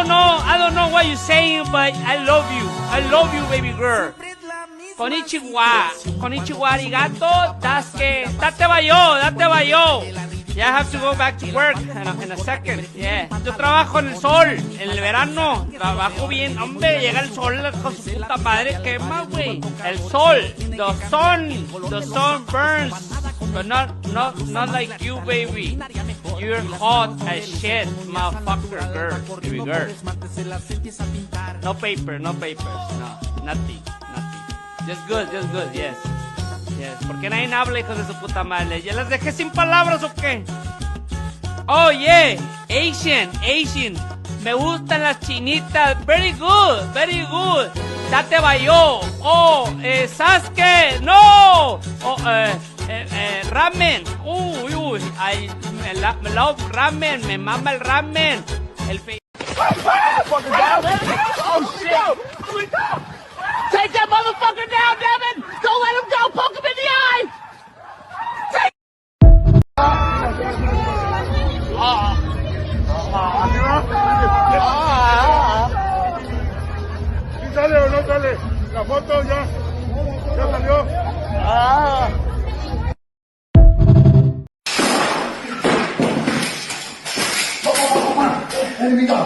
don't know what you're saying, but I love you, baby girl. Konnichiwa, arigato, date bayo. Yeah, I have to go back to work in a second. Yeah. Yo trabajo en el sol, en el verano. Trabajo bien. Hombre, llega el sol con su puta madre. Quema, güey. El sol. The sun burns. But not like you, baby. You're hot as shit, motherfucker, girl. Baby girl. No papers. No, nothing. Just good, yes. Yes, porque nadie habla, hijos de su puta madre. ¿Ya las dejé sin palabras o qué? Oh, yeah. Asian. Me gustan las chinitas. Very good. Date bayo. Oh, Sasuke. No. Oh, ramen. Uy. I love ramen. Me mama el ramen. Oh, shit. Take that motherfucker down, Devin! Don't let him go! Poke him in the eye! Take... ¿Sí sale o no sale? La foto ya salió. Enemigo.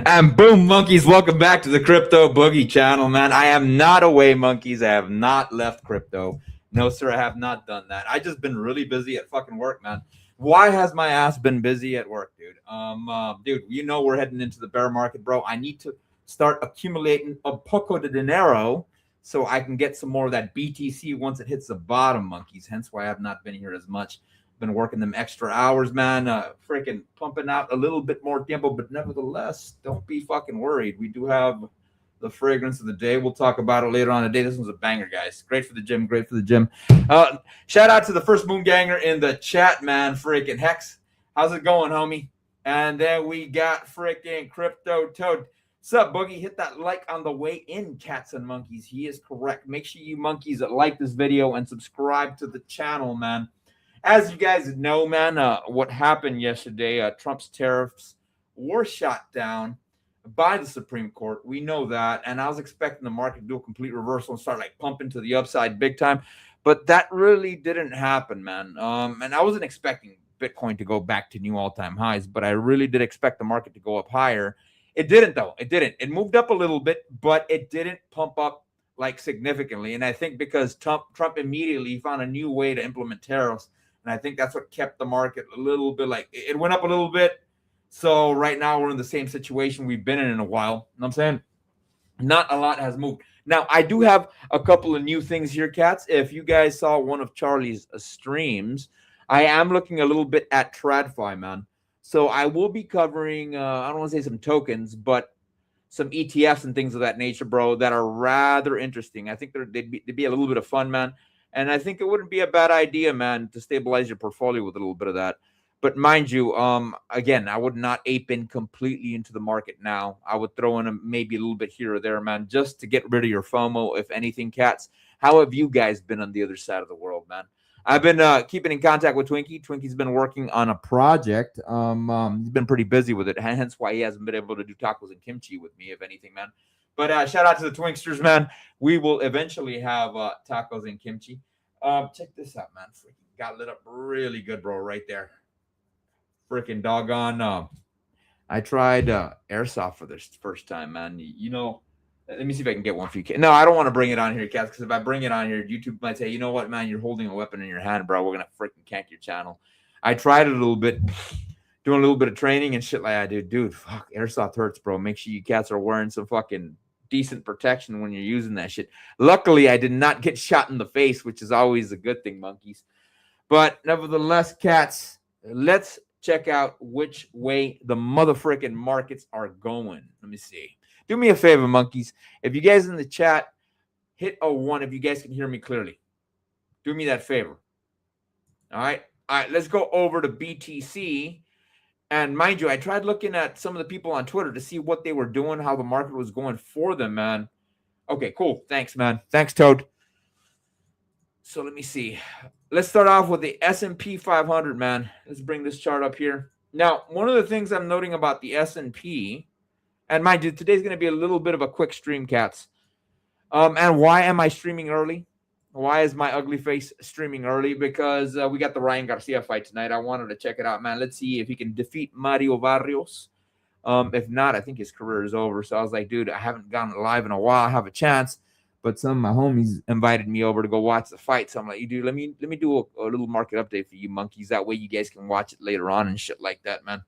And boom, monkeys, welcome back to the Crypto Boogie channel, man. I am not away, monkeys. I have not left crypto. No, sir, I have not done that. I just been really busy at fucking work, man. Why has my ass been busy at work, dude? Dude, you know we're heading into the bear market, bro. I need to start accumulating a poco de dinero so I can get some more of that BTC once it hits the bottom, monkeys. Hence why I have not been here as much. Been working them extra hours, man. Freaking pumping out a little bit more tiempo, but nevertheless, don't be fucking worried. We do have the fragrance of the day. We'll talk about it later on today. This one's a banger, guys. Great for the gym. Shout out to the first moon ganger in the chat, man. Freaking Hex, how's it going, homie? And then we got freaking Crypto Toad. Sup, Boogie? Hit that like on the way in, cats and monkeys. He is correct. Make sure you monkeys like this video and subscribe to the channel, man. As you guys know, man, what happened yesterday, Trump's tariffs were shot down by the Supreme Court. We know that. And I was expecting the market to do a complete reversal and start like pumping to the upside big time. But that really didn't happen, man. And I wasn't expecting Bitcoin to go back to new all-time highs, but I really did expect the market to go up higher. It didn't, though. It didn't. It moved up a little bit, but it didn't pump up like significantly. And I think because Trump immediately found a new way to implement tariffs. And I think that's what kept the market a little bit like it went up a little bit. So right now we're in the same situation we've been in a while. You know what I'm saying? Not a lot has moved. Now, I do have a couple of new things here, cats. If you guys saw one of Charlie's streams, I am looking a little bit at TradFi, man. So I will be covering, I don't want to say some tokens, but some ETFs and things of that nature, bro, that are rather interesting. I think they'd be a little bit of fun, man. And I think it wouldn't be a bad idea, man, to stabilize your portfolio with a little bit of that. But mind you, again, I would not ape in completely into the market now. I would throw in maybe a little bit here or there, man, just to get rid of your FOMO, if anything, cats. How have you guys been on the other side of the world, man? I've been keeping in contact with Twinkie. Twinkie's been working on a project. He's been pretty busy with it, hence why he hasn't been able to do tacos and kimchi with me, if anything, man. But shout out to the Twinksters, man. We will eventually have tacos and kimchi. Check this out, man. Freaking got lit up really good, bro, right there. Freaking doggone. I tried airsoft for this first time, man. You know, let me see if I can get one for you. No, I don't want to bring it on here, cats, because if I bring it on here, YouTube might say, you know what, man, you're holding a weapon in your hand, bro. We're going to freaking cank your channel. I tried it a little bit, doing a little bit of training and shit like that, dude. Dude, fuck, airsoft hurts, bro. Make sure you cats are wearing some fucking decent protection when you're using that shit. Luckily, I did not get shot in the face, which is always a good thing, monkeys. But nevertheless, cats, let's check out which way the motherfucking markets are going. Let me see. Do me a favor, monkeys. If you guys in the chat, hit a 1 if you guys can hear me clearly. Do me that favor. All right. All right, let's go over to BTC. And mind you, I tried looking at some of the people on Twitter to see what they were doing, how the market was going for them, man. Okay, cool. Thanks, man. Thanks, Toad. So let me see. Let's start off with the S&P 500, man. Let's bring this chart up here. Now, one of the things I'm noting about the S&P, and mind you, today's going to be a little bit of a quick stream, cats. And why am I streaming early? Why is my ugly face streaming early? Because we got the Ryan Garcia fight tonight. I wanted to check it out, man. Let's see if he can defeat Mario Barrios. If not, I think his career is over. So I was like, dude, I haven't gone live in a while. I have a chance. But some of my homies invited me over to go watch the fight. So I'm like, dude, let me do a little market update for you monkeys. That way you guys can watch it later on and shit like that, man.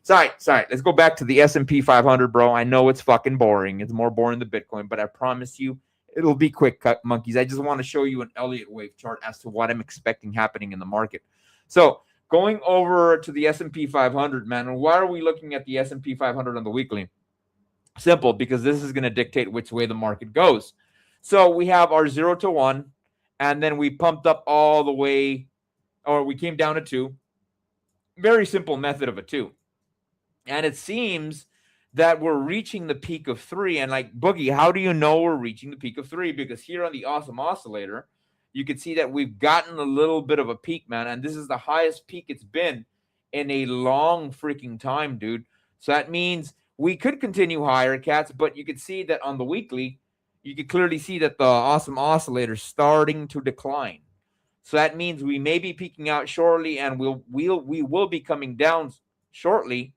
Sorry. Let's go back to the S&P 500, bro. I know it's fucking boring. It's more boring than Bitcoin, but I promise you it'll be quick cut, monkeys. I just want to show you an Elliott wave chart as to what I'm expecting happening in the market. So going over to the S&P 500, man, and why are we looking at the S&P 500 on the weekly? Simple, because this is going to dictate which way the market goes. So we have our 0 to 1, and then we pumped up all the way, or we came down to 2. Very simple method of a 2. And it seems that we're reaching the peak of 3. And like, Boogie, how do you know we're reaching the peak of 3? Because here on the Awesome Oscillator, you can see that we've gotten a little bit of a peak, man. And this is the highest peak it's been in a long freaking time, dude. So that means we could continue higher, cats. But you can see that on the weekly, you can clearly see that the Awesome Oscillator is starting to decline. So that means we may be peaking out shortly, and we will be coming down shortly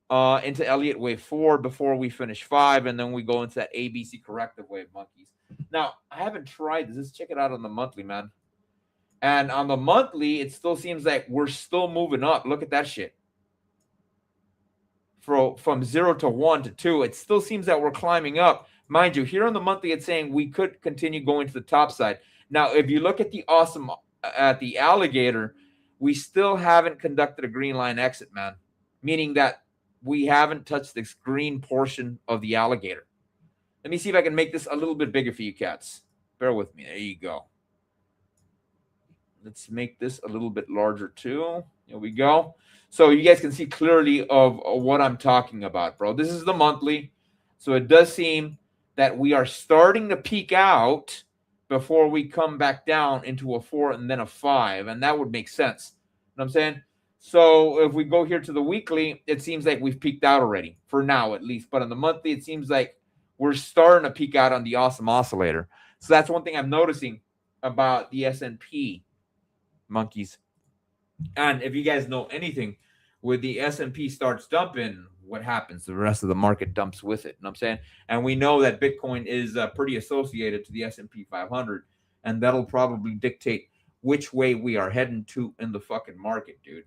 into Elliott wave 4 before we finish 5, and then we go into that ABC corrective wave, monkeys. Now, I haven't tried this. Let's check it out on the monthly, man. And on the monthly, it still seems like we're still moving up. Look at that shit. From 0 to 1 to 2, it still seems that we're climbing up. Mind you, here on the monthly, it's saying we could continue going to the top side. Now, if you look at the alligator, we still haven't conducted a green line exit, man. Meaning that we haven't touched this green portion of the alligator. Let me see if I can make this a little bit bigger for you cats. Bear with me. There you go. Let's make this a little bit larger too. Here we go. So you guys can see clearly of what I'm talking about, bro. This is the monthly. So it does seem that we are starting to peak out before we come back down into a 4 and then a 5. And that would make sense. You know what I'm saying? So if we go here to the weekly, it seems like we've peaked out already, for now at least. But on the monthly, it seems like we're starting to peak out on the Awesome Oscillator. So that's one thing I'm noticing about the S&P, monkeys. And if you guys know anything, when the S&P starts dumping, what happens? The rest of the market dumps with it. You know what I'm saying? And we know that Bitcoin is pretty associated to the S&P 500, and that'll probably dictate which way we are heading to in the fucking market, dude.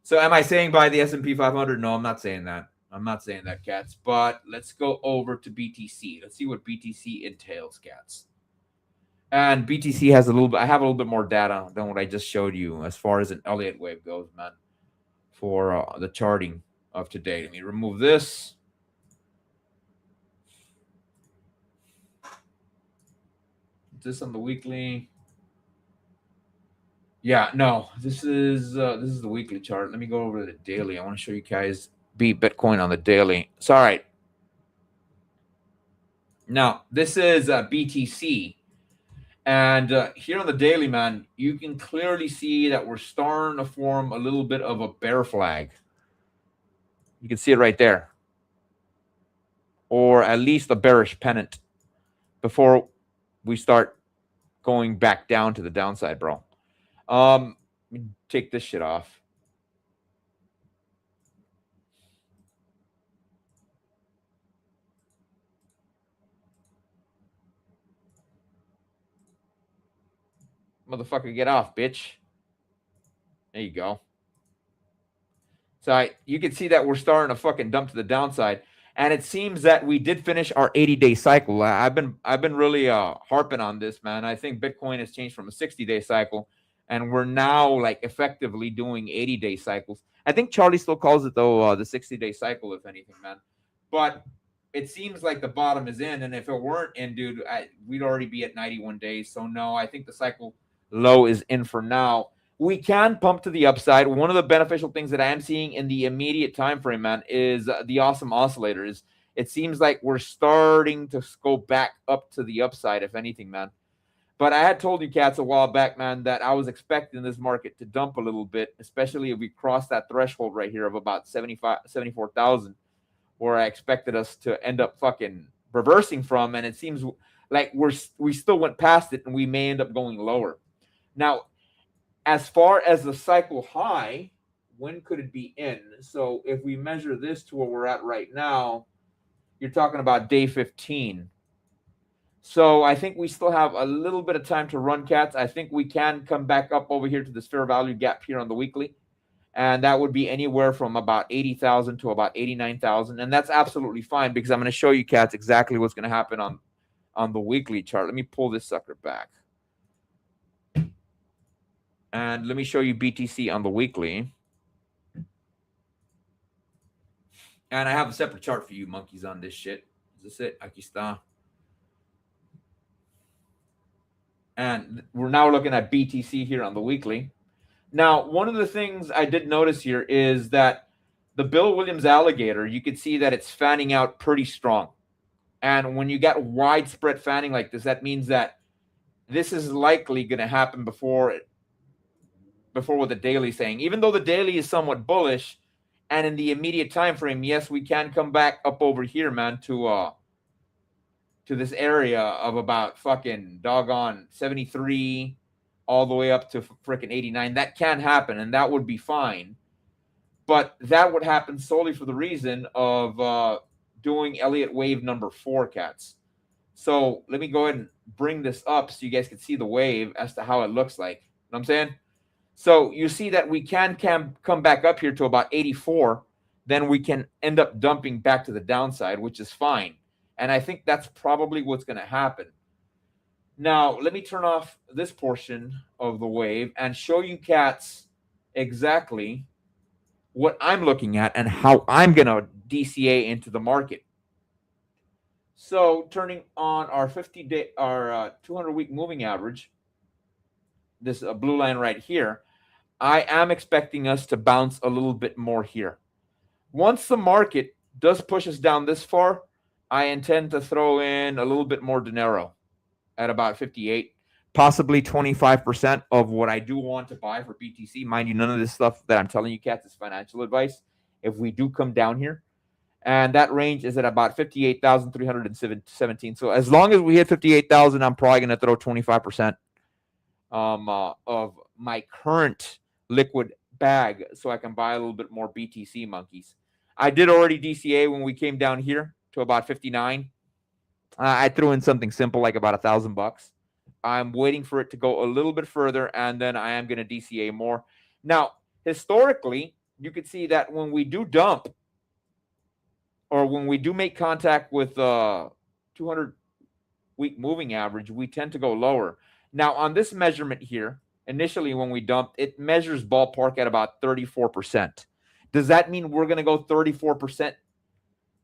So am I saying buy the S&P 500? No, I'm not saying that. I'm not saying that, cats. But let's go over to BTC. Let's see what BTC entails, cats. And BTC has a little bit, I have a little bit more data than what I just showed you as far as an Elliott wave goes, man, for the charting of today. Let me remove this. This on the weekly. Yeah, no, this is the weekly chart. Let me go over to the daily. I want to show you guys Bitcoin on the daily. It's all right. Now, this is BTC. And here on the daily, man, you can clearly see that we're starting to form a little bit of a bear flag. You can see it right there. Or at least a bearish pennant before we start going back down to the downside, bro. Take this shit off. Motherfucker, get off, bitch. There you go. So you can see that we're starting to fucking dump to the downside. And it seems that we did finish our 80-day cycle. I've been really harping on this, man. I think Bitcoin has changed from a 60-day cycle. And we're now like effectively doing 80-day cycles. I think Charlie still calls it though the 60-day cycle, if anything, man. But it seems like the bottom is in, and if it weren't in, dude, we'd already be at 91 days. So no, I think the cycle low is in for now. We can pump to the upside. One of the beneficial things that I am seeing in the immediate time frame, man, is the awesome oscillators. It seems like we're starting to go back up to the upside, if anything, man. But I had told you cats a while back, man, that I was expecting this market to dump a little bit, especially if we cross that threshold right here of about 74,000, where I expected us to end up fucking reversing from. And it seems like we still went past it, and we may end up going lower. Now, as far as the cycle high, when could it be in? So if we measure this to where we're at right now, you're talking about day 15. So I think we still have a little bit of time to run, cats. I think we can come back up over here to this fair value gap here on the weekly. And that would be anywhere from about 80,000 to about 89,000. And that's absolutely fine, because I'm going to show you cats exactly what's going to happen on the weekly chart. Let me pull this sucker back. And let me show you BTC on the weekly. And I have a separate chart for you monkeys on this shit. Is this it? Aquí está. And we're now looking at BTC here on the weekly. Now, one of the things I did notice here is that the Bill Williams alligator, you can see that it's fanning out pretty strong. And when you get widespread fanning like this, that means that this is likely going to happen before what the daily is saying. Even though the daily is somewhat bullish, and in the immediate time frame, yes, we can come back up over here, man, to this area of about fucking doggone 73 all the way up to freaking 89. That can happen, and that would be fine. But that would happen solely for the reason of doing Elliott wave number 4, cats. So let me go ahead and bring this up so you guys can see the wave as to how it looks like. You know what I'm saying? So you see that we can come back up here to about 84. Then we can end up dumping back to the downside, which is fine. And I think that's probably what's going to happen. Now, let me turn off this portion of the wave and show you cats exactly what I'm looking at and how I'm going to DCA into the market. So turning on our 200-week moving average, this blue line right here, I am expecting us to bounce a little bit more here. Once the market does push us down this far, I intend to throw in a little bit more dinero at about 58, possibly 25% of what I do want to buy for BTC. Mind you, none of this stuff that I'm telling you, cats, is financial advice. If we do come down here, and that range is at about 58,317. So as long as we hit 58,000, I'm probably going to throw 25% of my current liquid bag so I can buy a little bit more BTC monkeys. I did already DCA when we came down here to about 59. I threw in something simple like about $1,000. I'm waiting for it to go a little bit further, and then I am going to DCA more. Now, historically, you could see that when we do dump, or when we do make contact with 200-week moving average, we tend to go lower. Now, on this measurement here, initially when we dumped, it measures ballpark at about 34%. Does that mean we're going to go 34%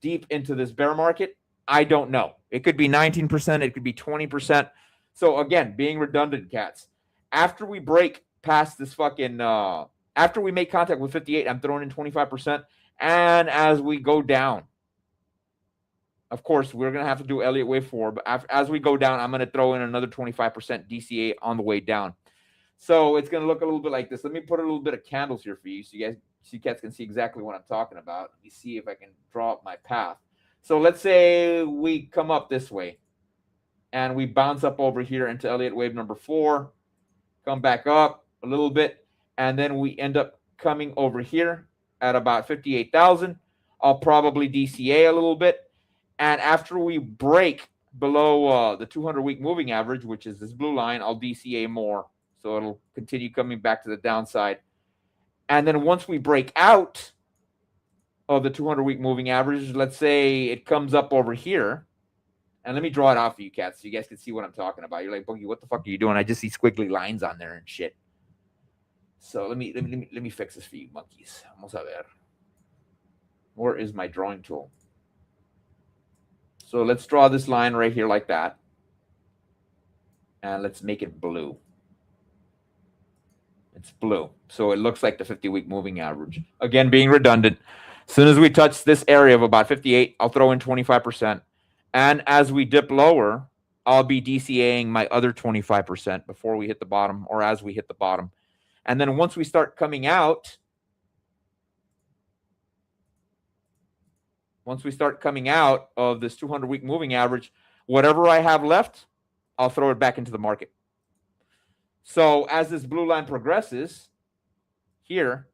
deep into this bear market? I don't know. It could be 19%. It could be 20%. So again, being redundant, cats, after we break past this fucking, after we make contact with 58, I'm throwing in 25%. And as we go down, of course, we're going to have to do Elliott wave 4. But as we go down, I'm going to throw in another 25% DCA on the way down. So it's going to look a little bit like this. Let me put a little bit of candles here for you so you cats can see exactly what I'm talking about. Let me see if I can draw up my path. So let's say we come up this way and we bounce up over here into Elliott wave number 4, come back up a little bit, and then we end up coming over here at about 58,000. I'll probably DCA a little bit. And after we break below the 200-week moving average, which is this blue line, I'll DCA more. So it'll continue coming back to the downside. And then once we break out of the 200-week moving average, let's say it comes up over here. And let me draw it out for you cats so you guys can see what I'm talking about. You're like, Boogie, what the fuck are you doing? I just see squiggly lines on there and shit. So let me fix this for you, monkeys. Vamos a ver. Where is my drawing tool? So let's draw this line right here like that. And let's make it blue. It's blue. So it looks like the 50-week moving average. Again, being redundant. As soon as we touch this area of about 58, I'll throw in 25%. And as we dip lower, I'll be DCAing my other 25% before we hit the bottom or as we hit the bottom. And then once we start coming out, of this 200-week moving average, whatever I have left, I'll throw it back into the market. So as this blue line progresses here,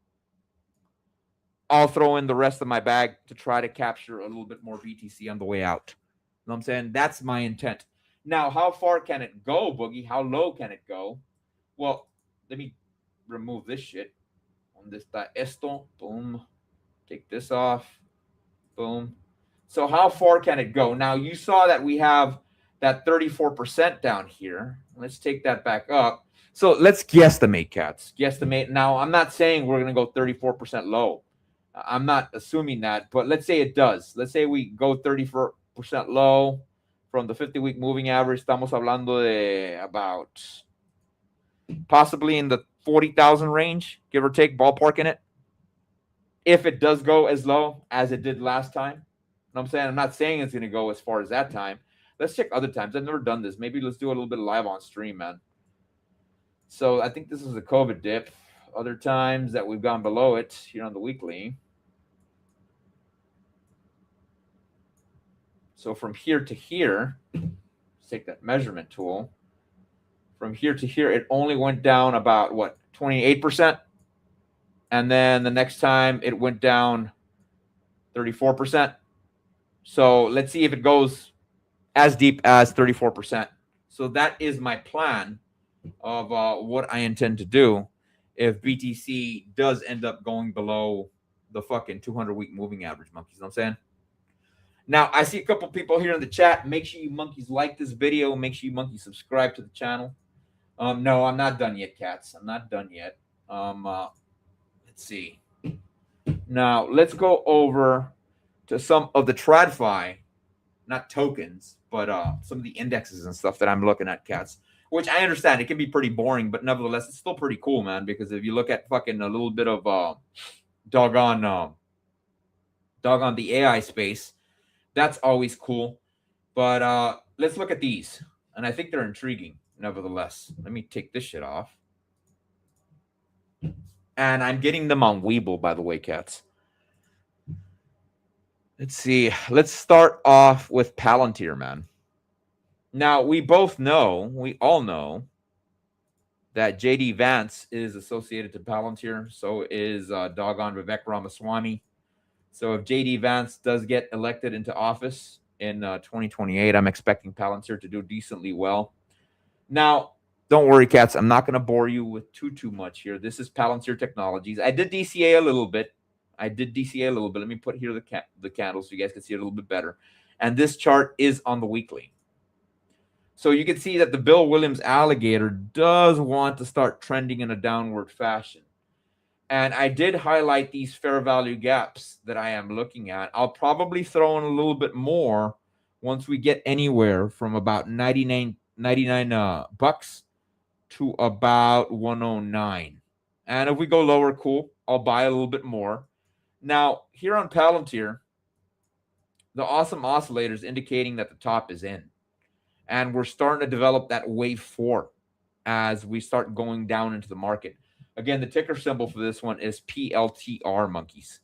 I'll throw in the rest of my bag to try to capture a little bit more BTC on the way out. You know what I'm saying? That's my intent. Now, how far can it go, Boogie? How low can it go? Well, let me remove this shit. Donde está esto? Boom. Take this off. Boom. So how far can it go? Now, you saw that we have that 34% down here. Let's take that back up. So let's guesstimate, cats. Guesstimate. Now, I'm not saying we're going to go 34% low. I'm not assuming that, but let's say it does. Let's say we go 34% low from the 50-week moving average. Estamos hablando de about possibly in the 40,000 range, give or take, ballpark in it. If it does go as low as it did last time. You know what I'm saying? I'm not saying it's going to go as far as that time. Let's check other times. I've never done this. Maybe let's do a little bit of live on stream, man. So I think this is a COVID dip. Other times that we've gone below it here on the weekly. So from here to here, let's take that measurement tool. From here to here, it only went down about, what, 28%? And then the next time it went down 34%. So let's see if it goes as deep as 34%. So that is my plan of what I intend to do if BTC does end up going below the fucking 200-week moving average, monkeys. You know what I'm saying? Now, I see a couple people here in the chat. Make sure you monkeys like this video. Make sure you monkeys subscribe to the channel. No, I'm not done yet, cats. I'm not done yet. Let's see. Now, let's go over to some of the TradFi, not tokens, but some of the indexes and stuff that I'm looking at, cats. Which I understand. It can be pretty boring, but nevertheless, it's still pretty cool, man. Because if you look at fucking a little bit of doggone the AI space, that's always cool. But let's look at these. And I think they're intriguing, nevertheless. Let me take this shit off. And I'm getting them on Webull, by the way, cats. Let's see. Let's start off with Palantir, man. Now, we all know that J.D. Vance is associated to Palantir. So is doggone Vivek Ramaswamy. So if J.D. Vance does get elected into office in 2028, I'm expecting Palantir to do decently well. Now, don't worry, cats. I'm not going to bore you with too much here. This is Palantir Technologies. I did DCA a little bit. Let me put here the candles so you guys can see it a little bit better. And this chart is on the weekly. So you can see that the Bill Williams alligator does want to start trending in a downward fashion. And I did highlight these fair value gaps that I am looking at. I'll probably throw in a little bit more once we get anywhere from about 99 bucks to about 109. And if we go lower, cool. I'll buy a little bit more. Now, here on Palantir, the awesome oscillator is indicating that the top is in. And we're starting to develop that wave 4 as we start going down into the market. Again, the ticker symbol for this one is PLTR, monkeys.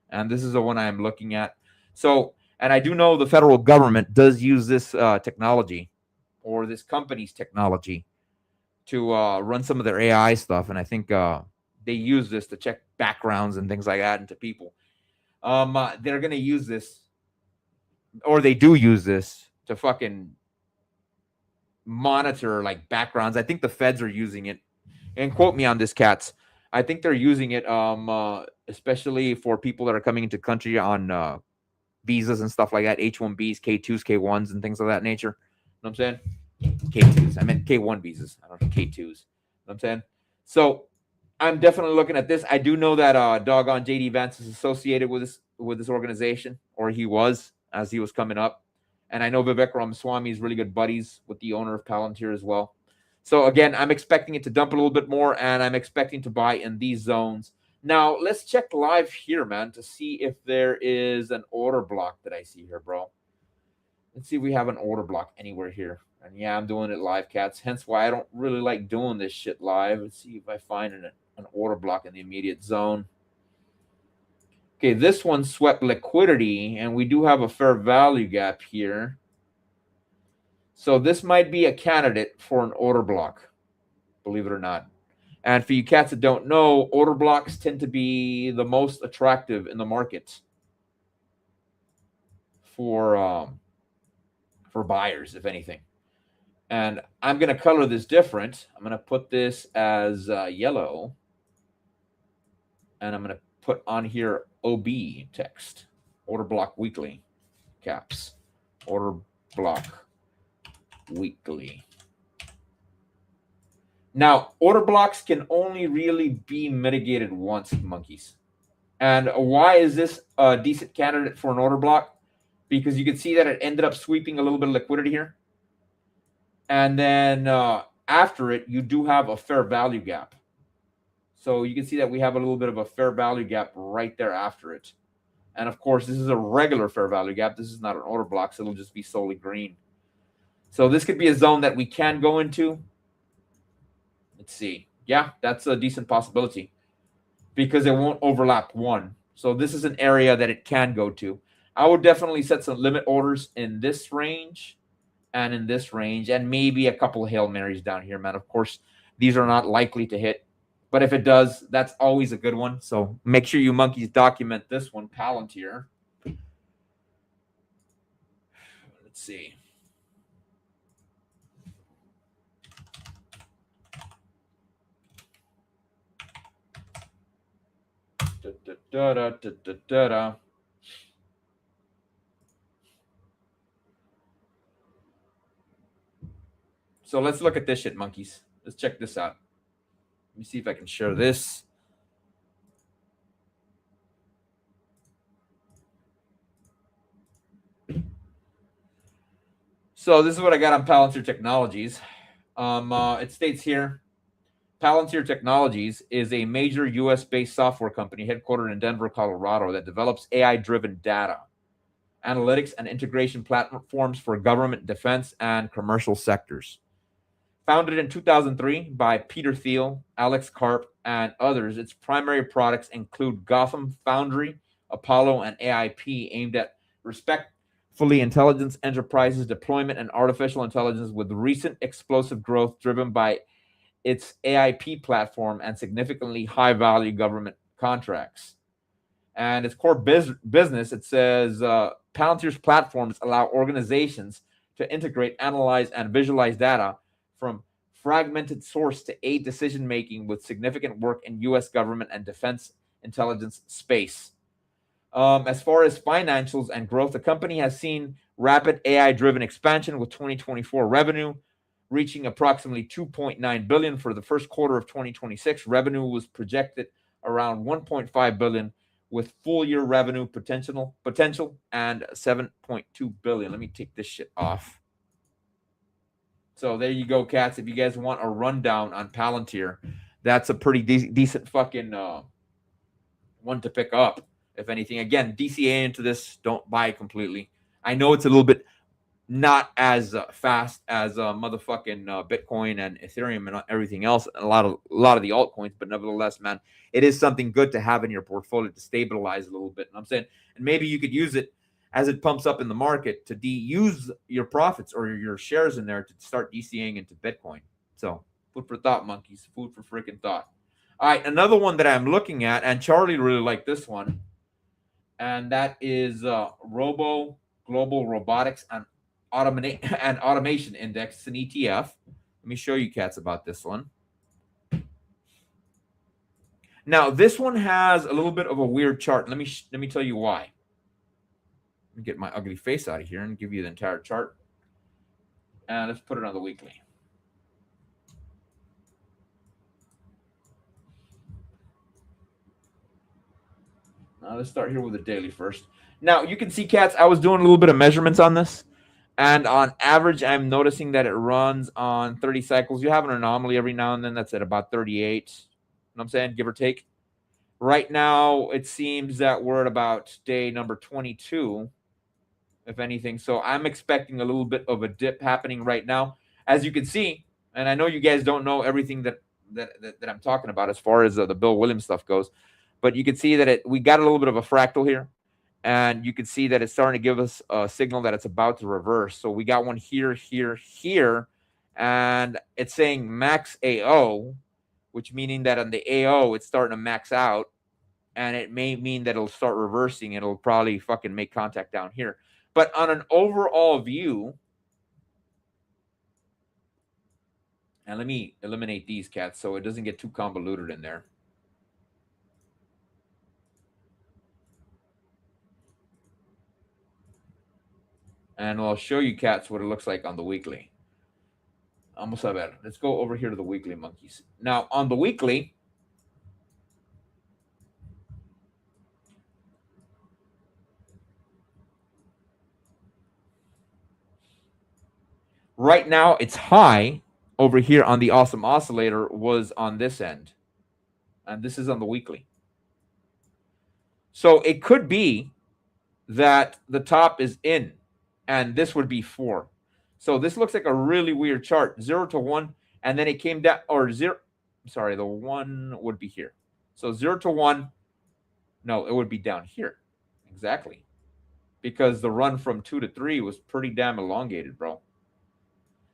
And this is the one I am looking at. So, and I do know the federal government does use this technology, or this company's technology, to run some of their AI stuff. And I think they use this to check backgrounds and things like that into people. They're going to use this, or they do use this to fucking monitor like backgrounds. I think the feds are using it. And quote me on this, cats. I think they're using it, especially for people that are coming into country on visas and stuff like that, H-1Bs, K-2s, K-1s, and things of that nature. You know what I'm saying? K-2s. I meant K-1 visas. I don't know, K-2s. You know what I'm saying? So I'm definitely looking at this. I do know that doggone JD Vance is associated with this organization, or he was as he was coming up. And I know Vivek Ramaswamy is really good buddies with the owner of Palantir as well. So again, I'm expecting it to dump a little bit more, and I'm expecting to buy in these zones. Now, let's check live here, man, to see if there is an order block that I see here, bro. Let's see if we have an order block anywhere here. And yeah, I'm doing it live, cats. Hence why I don't really like doing this shit live. Let's see if I find an order block in the immediate zone. Okay, this one swept liquidity, and we do have a fair value gap here. So this might be a candidate for an order block, believe it or not. And for you cats that don't know, order blocks tend to be the most attractive in the market for buyers, if anything. And I'm going to color this different. I'm going to put this as yellow. And I'm going to put on here OB text. Order block weekly. Caps. Order block weekly. Now, order blocks can only really be mitigated once, monkeys. And why is this a decent candidate for an order block? Because you can see that it ended up sweeping a little bit of liquidity here. And then after it, you do have a fair value gap. So you can see that we have a little bit of a fair value gap right there after it. And of course, this is a regular fair value gap. This is not an order block, so it'll just be solely green. So this could be a zone that we can go into. Let's see. Yeah, that's a decent possibility because it won't overlap one. So this is an area that it can go to. I would definitely set some limit orders in this range and in this range, and maybe a couple of Hail Marys down here, man. Of course, these are not likely to hit, but if it does, that's always a good one. So make sure you monkeys document this one, Palantir. Let's see. So let's look at this shit, monkeys. Let's check this out. Let me see if I can share this. So this is what I got on Palantir Technologies. It states here, Palantir Technologies is a major U.S.-based software company headquartered in Denver, Colorado that develops AI-driven data, analytics, and integration platforms for government, defense, and commercial sectors. Founded in 2003 by Peter Thiel, Alex Karp, and others, its primary products include Gotham Foundry, Apollo, and AIP, aimed at respectfully intelligence enterprises deployment and artificial intelligence, with recent explosive growth driven by its AIP platform and significantly high-value government contracts. And its core business, it says, Palantir's platforms allow organizations to integrate, analyze, and visualize data from fragmented source to aid decision-making with significant work in U.S. government and defense intelligence space. As far as financials and growth, the company has seen rapid AI-driven expansion, with 2024 revenue reaching approximately $2.9 billion for the first quarter of 2026. Revenue was projected around $1.5 billion, with full-year revenue potential and $7.2 billion. Let me take this shit off. So there you go, cats. If you guys want a rundown on Palantir, that's a pretty decent fucking one to pick up, if anything. Again, DCA into this, don't buy it completely. I know it's a little bit not as fast as motherfucking Bitcoin and Ethereum and everything else, and a lot of the altcoins, but nevertheless, man, it is something good to have in your portfolio to stabilize a little bit. And I'm saying, and maybe you could use it as it pumps up in the market to use your profits or your shares in there to start DCAing into Bitcoin. So food for thought, monkeys. Food for freaking thought. All right, another one that I'm looking at, and Charlie really liked this one, and that is Robo Global Robotics and Automation Index. It's an ETF. Let me show you cats about this one. Now, this one has a little bit of a weird chart. Let me tell you why. Let me get my ugly face out of here and give you the entire chart. And let's put it on the weekly. Let's start here with the daily first. Now, you can see, cats, I was doing a little bit of measurements on this. And on average, I'm noticing that it runs on 30 cycles. You have an anomaly every now and then that's at about 38. You know what I'm saying? Give or take. Right now, it seems that we're at about day number 22, if anything. So I'm expecting a little bit of a dip happening right now. As you can see, and I know you guys don't know everything that I'm talking about as far as the Bill Williams stuff goes, but you can see that we got a little bit of a fractal here. And you can see that it's starting to give us a signal that it's about to reverse. So we got one here, here, here, and it's saying max AO, which meaning that on the AO, it's starting to max out, and it may mean that it'll start reversing. It'll probably fucking make contact down here. But on an overall view, and let me eliminate these, cats, so it doesn't get too convoluted in there. And I'll show you, cats, what it looks like on the weekly. Vamos a ver. Let's go over here to the weekly, monkeys. Now, on the weekly, right now it's high over here on the awesome oscillator was on this end. And this is on the weekly. So it could be that the top is in, and this would be 4. So this looks like a really weird chart. 0 to 1, and then it came down, or 0. Sorry, the 1 would be here. So 0 to 1, no, it would be down here. Exactly. Because the run from 2 to 3 was pretty damn elongated, bro.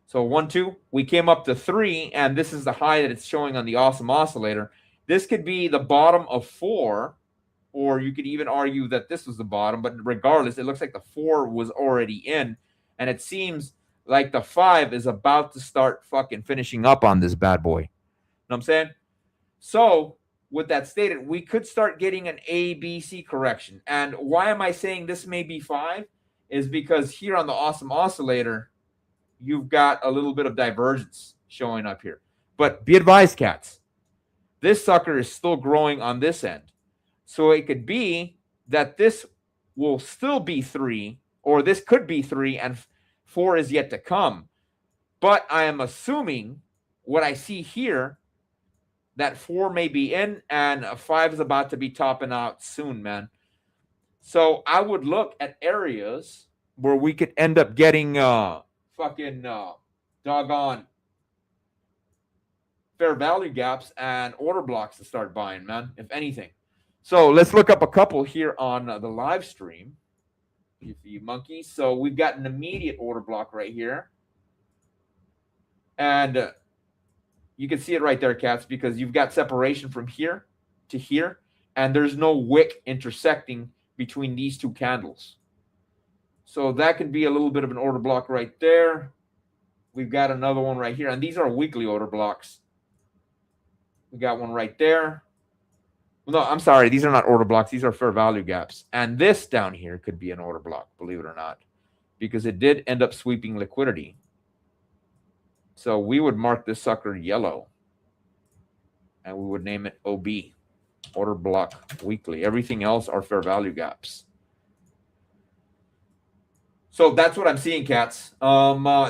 So 1, 2, we came up to 3, and this is the high that it's showing on the awesome oscillator. This could be the bottom of 4, or you could even argue that this was the bottom, but regardless, it looks like the 4 was already in, and it seems like the 5 is about to start fucking finishing up on this bad boy. You know what I'm saying? So, with that stated, we could start getting an A, B, C correction. And why am I saying this may be 5? Is because here on the awesome oscillator, you've got a little bit of divergence showing up here. But be advised, cats, this sucker is still growing on this end. So it could be that this will still be 3, or this could be 3, and 4 is yet to come. But I am assuming what I see here, that 4 may be in, and a 5 is about to be topping out soon, man. So I would look at areas where we could end up getting doggone fair value gaps and order blocks to start buying, man, if anything. So let's look up a couple here on the live stream, you monkeys. So we've got an immediate order block right here. And you can see it right there, cats, because you've got separation from here to here, and there's no wick intersecting between these two candles. So that could be a little bit of an order block right there. We've got another one right here, and these are weekly order blocks. We got one right there. No, I'm sorry. These are not order blocks. These are fair value gaps. And this down here could be an order block, believe it or not, because it did end up sweeping liquidity. So we would mark this sucker yellow, and we would name it OB, order block weekly. Everything else are fair value gaps. So that's what I'm seeing, cats.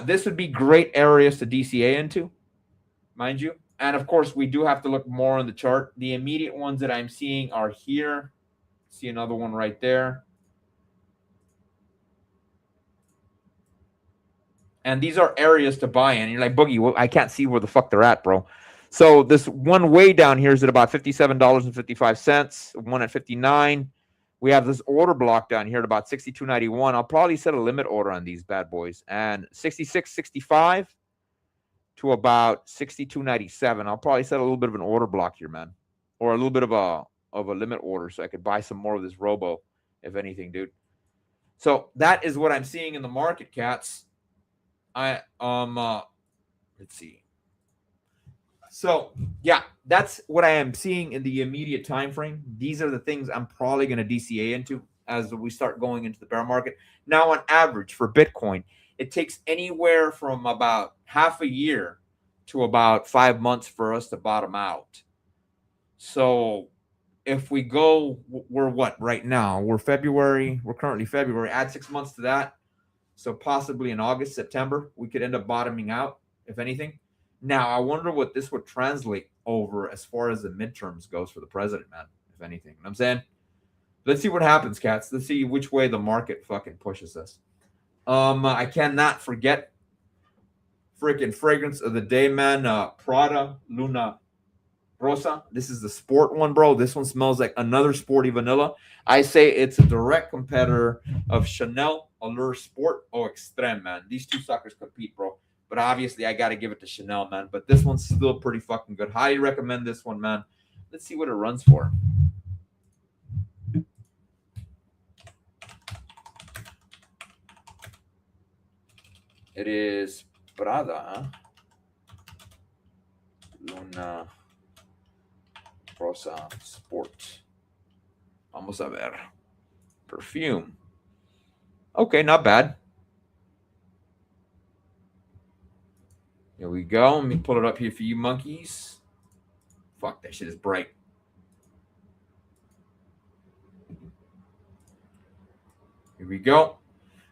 This would be great areas to DCA into, mind you. And, of course, we do have to look more on the chart. The immediate ones that I'm seeing are here. See another one right there. And these are areas to buy in. You're like, Boogie, well, I can't see where the fuck they're at, bro. So this one way down here is at about $57.55. One at 59. We have this order block down here at about 62.91. I'll probably set a limit order on these bad boys. And 66.65 to about 62.97. I'll probably set a little bit of an order block here, man. Or a little bit of a limit order so I could buy some more of this robo, if anything, dude. So that is what I'm seeing in the market, cats. Let's see. So, yeah, that's what I am seeing in the immediate time frame. These are the things I'm probably going to DCA into as we start going into the bear market. Now, on average for Bitcoin, it takes anywhere from about half a year to about 5 months for us to bottom out. So if we go, we're what right now? We're February. We're currently February. Add 6 months to that. So possibly in August, September, we could end up bottoming out, if anything. Now, I wonder what this would translate over as far as the midterms goes for the president, man, if anything. You know what I'm saying? Let's see what happens, cats. Let's see which way the market fucking pushes us. I cannot forget freaking fragrance of the day, man. Prada Luna Rosa. This is the sport one, bro. This one smells like another sporty vanilla. I say it's a direct competitor of Chanel Allure Sport Eau Extreme, man. These two suckers compete, bro. But obviously, I got to give it to Chanel, man. But this one's still pretty fucking good. Highly recommend this one, man. Let's see what it runs for. It is Prada Luna Rosa Sport. Vamos a ver. Perfume. Okay, not bad. Here we go. Let me pull it up here for you monkeys. Fuck, that shit is bright. Here we go.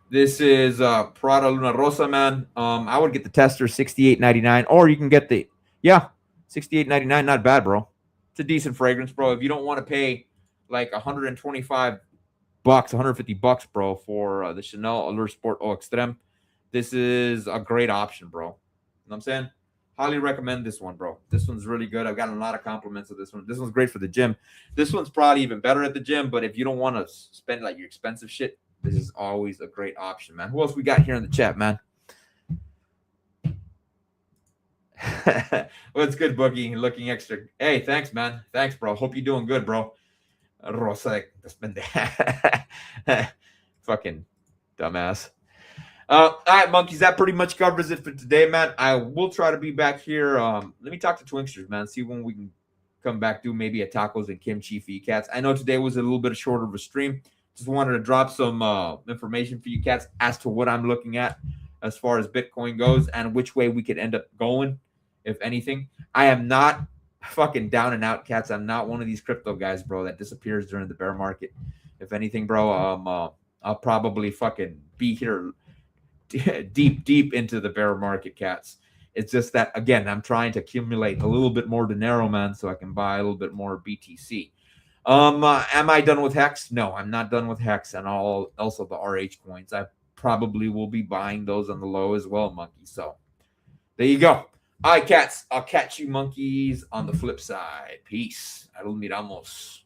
This is Prada Luna Rosa, man. I would get the tester $68.99, or you can get the $68.99. Not bad, bro. It's a decent fragrance, bro. If you don't want to pay like $125, $150, bro, for the Chanel Allure Sport Eau Extreme, this is a great option, bro. You know what I'm saying? Highly recommend this one, bro. This one's really good. I've gotten a lot of compliments of this one. This one's great for the gym. This one's probably even better at the gym, but if you don't want to spend like your expensive shit, this is always a great option, man. Who else we got here in the chat, man? What's good, Boogie? Looking extra. Hey, thanks, man. Thanks, bro. Hope you're doing good, bro. Rosa, fucking dumbass. All right, monkeys. That pretty much covers it for today, man. I will try to be back here. Let me talk to Twinksters, man. See when we can come back, do maybe a tacos and kimchi for you cats. I know today was a little bit shorter of a stream. Just wanted to drop some information for you cats as to what I'm looking at as far as Bitcoin goes and which way we could end up going, if anything. I am not fucking down and out, cats. I'm not one of these crypto guys, bro, that disappears during the bear market. If anything, bro, I'll probably fucking be here deep into the bear market, cats. It's just that, again, I'm trying to accumulate a little bit more dinero, man, so I can buy a little bit more BTC. Am I done with Hex? No, I'm not done with Hex and also the RH coins. I probably will be buying those on the low as well, monkey. So there you go. All right, cats. I'll catch you monkeys on the flip side. Peace. Adul miramos.